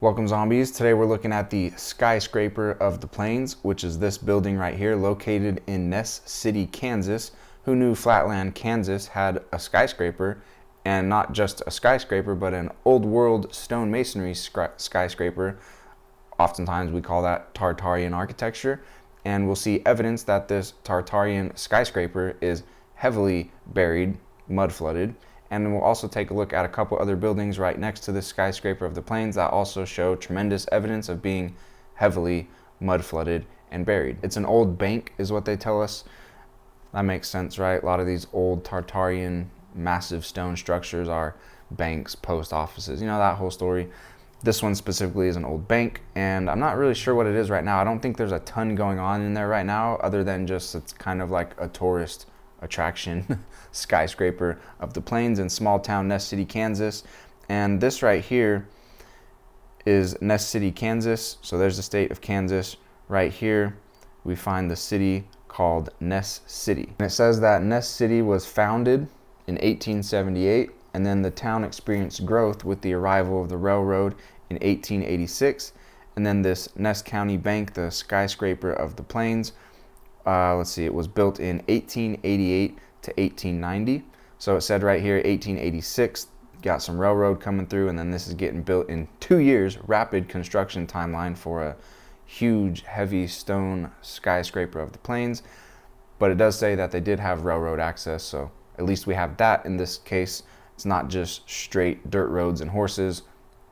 Welcome zombies. Today we're looking at the Skyscraper of the Plains, which is this building right here located in Ness City, Kansas. Who knew Flatland, Kansas had a skyscraper, and not just a skyscraper, but an old world stonemasonry skyscraper. Oftentimes we call that Tartarian architecture, and we'll see evidence that this Tartarian skyscraper is heavily buried, mud flooded. And we'll also take a look at a couple other buildings right next to this Skyscraper of the Plains that also show tremendous evidence of being heavily mud flooded and buried. It's an old bank is what they tell us. That makes sense, right? A lot of these old Tartarian massive stone structures are banks, post offices, you know, that whole story. This one specifically is an old bank, and I'm not really sure what it is right now. I don't think there's a ton going on in there right now, other than just it's kind of like a tourist attraction skyscraper of the plains in small town Ness City, Kansas. And this right here is Ness City, Kansas. So there's the state of Kansas. Right here we find the city called Ness City, and it says that Ness City was founded in 1878, and then the town experienced growth with the arrival of the railroad in 1886. And then this Ness County Bank, the Skyscraper of the Plains, let's see, it was built in 1888 to 1890. So it said right here 1886, got some railroad coming through, and then this is getting built in 2 years, rapid construction timeline for a huge heavy stone skyscraper of the plains. But it does say that they did have railroad access, so at least we have that in this case. It's not just straight dirt roads and horses.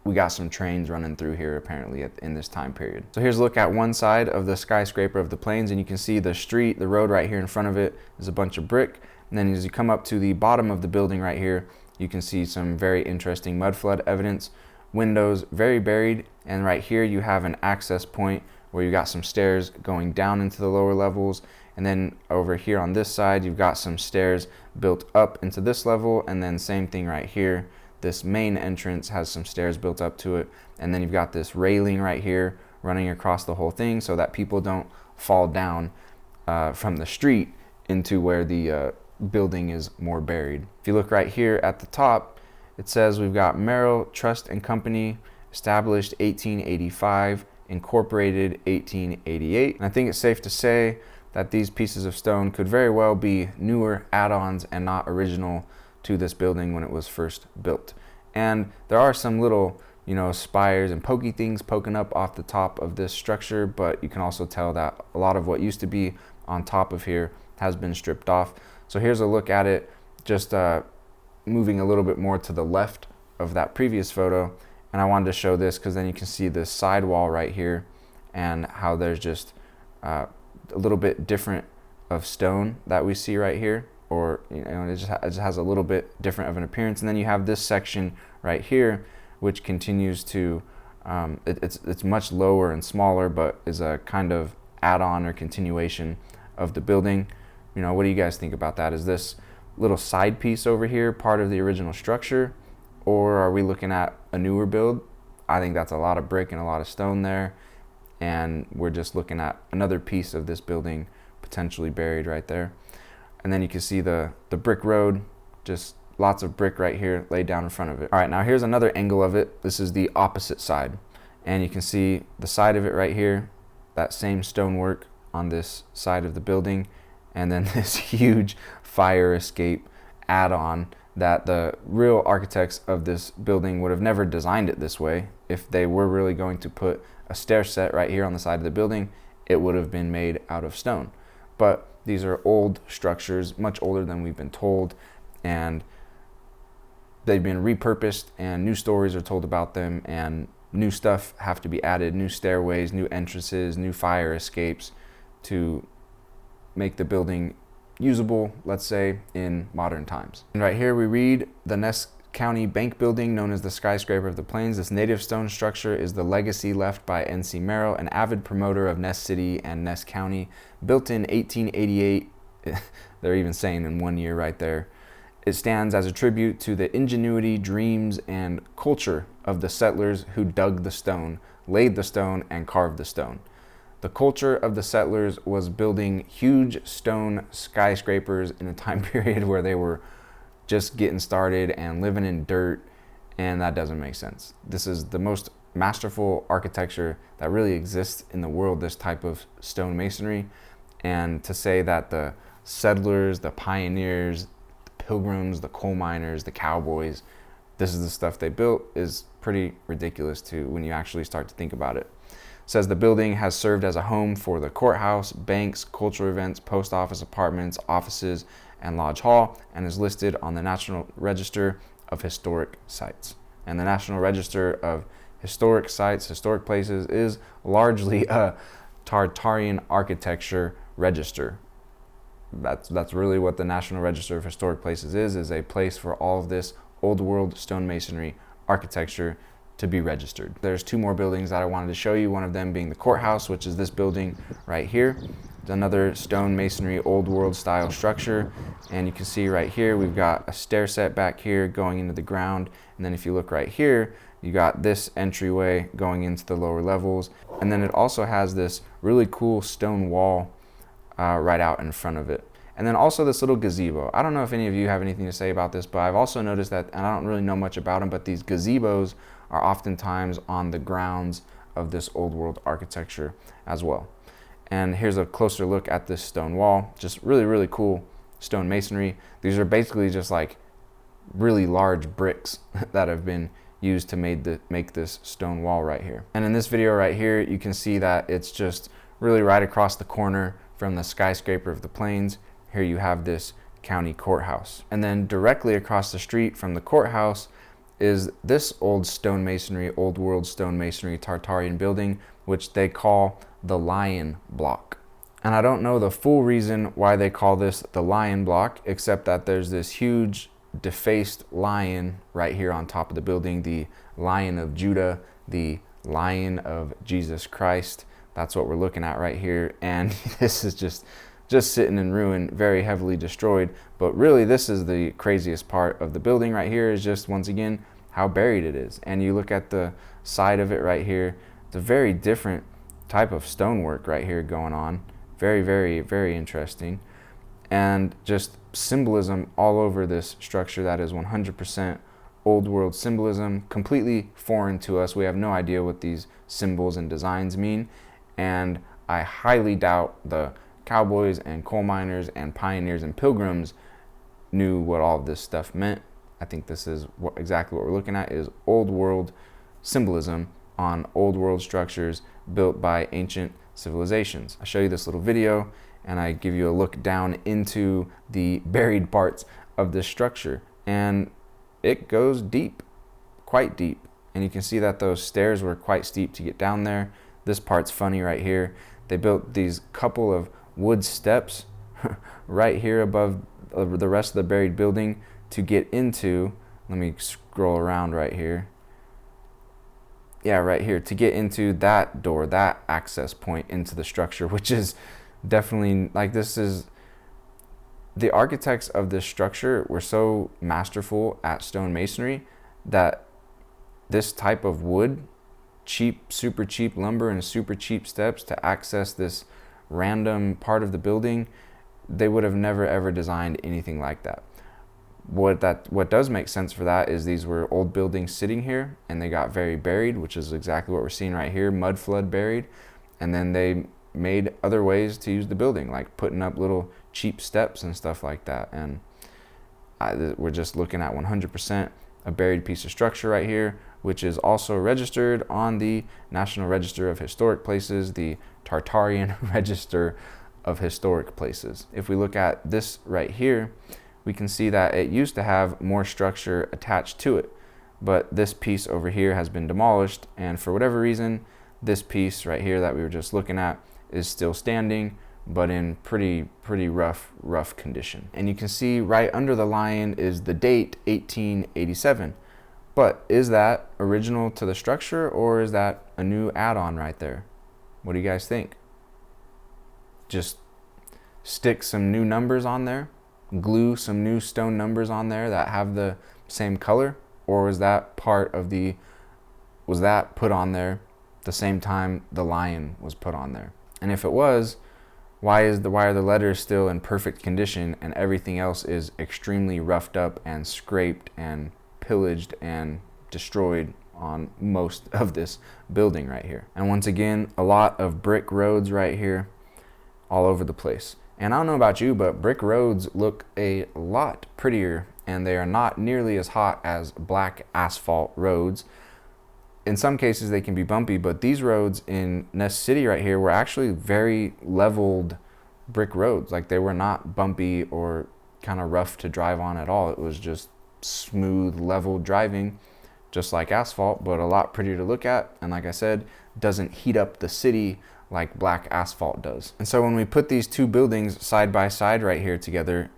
We got some trains running through here apparently in this time period. So here's a look at one side of the Skyscraper of the Plains, and you can see the street, the road right here in front of it is a bunch of brick. And then as you come up to the bottom of the building right here, you can see some very interesting mud flood evidence. Windows very buried, and right here you have an access point where you got some stairs going down into the lower levels. And then over here on this side, you've got some stairs built up into this level, and then same thing right here. This main entrance has some stairs built up to it, and then you've got this railing right here running across the whole thing so that people don't fall down from the street into where the building is more buried. If you look right here at the top, it says we've got Merrill Trust and Company, established 1885, incorporated 1888. And I think it's safe to say that these pieces of stone could very well be newer add-ons and not original to this building when it was first built. And there are some little, you know, spires and pokey things poking up off the top of this structure, but you can also tell that a lot of what used to be on top of here has been stripped off. So here's a look at it, just moving a little bit more to the left of that previous photo. And I wanted to show this because then you can see this side wall right here and how there's just a little bit different of stone that we see right here. Or, you know, it just has a little bit different of an appearance. And then you have this section right here, which continues to, it's much lower and smaller, but is a kind of add-on or continuation of the building. You know, what do you guys think about that? Is this little side piece over here part of the original structure, or are we looking at a newer build? I think that's a lot of brick and a lot of stone there, and we're just looking at another piece of this building potentially buried right there. And then you can see the brick road, just lots of brick right here laid down in front of it. All right, now here's another angle of it. This is the opposite side. And you can see the side of it right here, that same stonework on this side of the building. And then this huge fire escape add-on that the real architects of this building would have never designed it this way. If they were really going to put a stair set right here on the side of the building, it would have been made out of stone. But these are old structures, much older than we've been told, and they've been repurposed, and new stories are told about them, and new stuff have to be added, new stairways, new entrances, new fire escapes to make the building usable, let's say, in modern times. And right here we read the Ness County Bank building, known as the Skyscraper of the Plains. This native stone structure is the legacy left by N.C. Merrill, an avid promoter of Ness City and Ness County. Built in 1888, they're even saying in 1 year right there. It stands as a tribute to the ingenuity, dreams, and culture of the settlers who dug the stone, laid the stone, and carved the stone. The culture of the settlers was building huge stone skyscrapers in a time period where they were just getting started and living in dirt, and that doesn't make sense. This is the most masterful architecture that really exists in the world, this type of stonemasonry. And to say that the settlers, the pioneers, the pilgrims, the coal miners, the cowboys, this is the stuff they built is pretty ridiculous too when you actually start to think about it. It says the building has served as a home for the courthouse, banks, cultural events, post office, apartments, offices, and Lodge Hall, and is listed on the National Register of Historic Sites. And the National Register of Historic Sites, historic places, is largely a Tartarian architecture register. That's really what the National Register of Historic Places is a place for all of this old world stonemasonry architecture to be registered. There's two more buildings that I wanted to show you, one of them being the courthouse, which is this building right here. It's another stonemasonry old world style structure, and you can see right here we've got a stair set back here going into the ground, and then if you look right here you got this entryway going into the lower levels, and then it also has this really cool stone wall right out in front of it. And then also this little gazebo. I don't know if any of you have anything to say about this, but I've also noticed that, and I don't really know much about them, but these gazebos are oftentimes on the grounds of this old world architecture as well. And here's a closer look at this stone wall. Just really, really cool stone masonry. These are basically just like really large bricks that have been used to make this stone wall right here. And in this video right here, you can see that it's just really right across the corner from the skyscraper of the plains. Here you have this county courthouse. And then directly across the street from the courthouse is this old stonemasonry, old world stonemasonry Tartarian building, which they call the Lion Block. And I don't know the full reason why they call this the Lion Block, except that there's this huge defaced lion right here on top of the building, the Lion of Judah, the Lion of Jesus Christ. That's what we're looking at right here. And this is just sitting in ruin, very heavily destroyed. But really, this is the craziest part of the building right here, is just, once again, how buried it is. And you look at the side of it right here, it's a very different type of stonework right here going on. Very, very, very interesting. And just symbolism all over this structure that is 100% old world symbolism, completely foreign to us. We have no idea what these symbols and designs mean. And I highly doubt the cowboys and coal miners and pioneers and pilgrims knew what all of this stuff meant. I think this is exactly what we're looking at, is old world symbolism on old world structures built by ancient civilizations. I show you this little video and I give you a look down into the buried parts of this structure, and it goes deep, quite deep. And you can see that those stairs were quite steep to get down there. This part's funny right here. They built these couple of wood steps right here above the rest of the buried building to get into, let me scroll around right here. Yeah, right here, to get into that door, that access point into the structure, which is definitely, like, this is, the architects of this structure were so masterful at stonemasonry that this type of wood, cheap, super cheap lumber and super cheap steps to access this random part of the building, they would have never ever designed anything like that. What does make sense for that is these were old buildings sitting here and they got very buried, which is exactly what we're seeing right here, mud flood buried, and then they made other ways to use the building, like putting up little cheap steps and stuff like that. And we're just looking at 100% a buried piece of structure right here, which is also registered on the National Register of Historic Places, the Tartarian Register of Historic Places. If we look at this right here, we can see that it used to have more structure attached to it, but this piece over here has been demolished, and for whatever reason, this piece right here that we were just looking at is still standing, but in pretty rough condition. And you can see right under the lion is the date 1887. But is that original to the structure, or is that a new add-on right there? What do you guys think? Just stick some new numbers on there, glue some new stone numbers on there that have the same color, or was that part of was that put on there the same time the lion was put on there? And if it was, why are the letters still in perfect condition and everything else is extremely roughed up and scraped and pillaged and destroyed on most of this building right here. And once again, a lot of brick roads right here all over the place. And I don't know about you, but brick roads look a lot prettier, and they are not nearly as hot as black asphalt roads. In some cases they can be bumpy, but these roads in Ness City right here were actually very leveled brick roads. Like, they were not bumpy or kind of rough to drive on at all. It was just smooth, level driving, just like asphalt, but a lot prettier to look at. And like I said, doesn't heat up the city like black asphalt does. And so when we put these two buildings side by side right here together,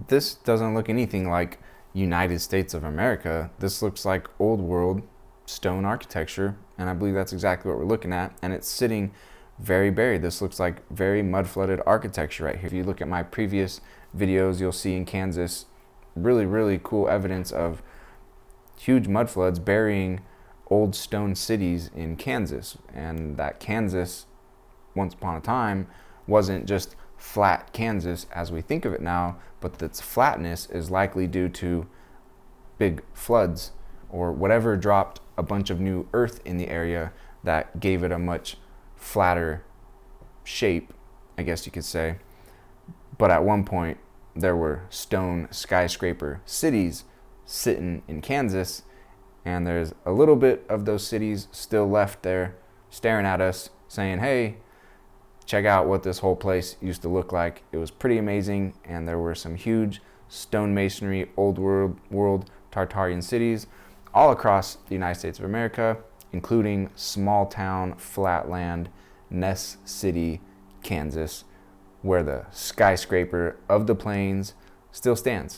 this doesn't look anything like United States of America. This looks like old world stone architecture, and I believe that's exactly what we're looking at. And it's sitting very buried. This looks like very mud flooded architecture right here. If you look at my previous videos, you'll see in Kansas really cool evidence of huge mud floods burying old stone cities in Kansas. And that Kansas, once upon a time, wasn't just flat Kansas as we think of it now, but its flatness is likely due to big floods or whatever dropped a bunch of new earth in the area that gave it a much flatter shape, I guess you could say. But at one point there were stone skyscraper cities sitting in Kansas, and there's a little bit of those cities still left there staring at us saying, hey, check out what this whole place used to look like. It was pretty amazing, and there were some huge stonemasonry old world Tartarian cities all across the United States of America, including small town flatland Ness City, Kansas, where the skyscraper of the plains still stands.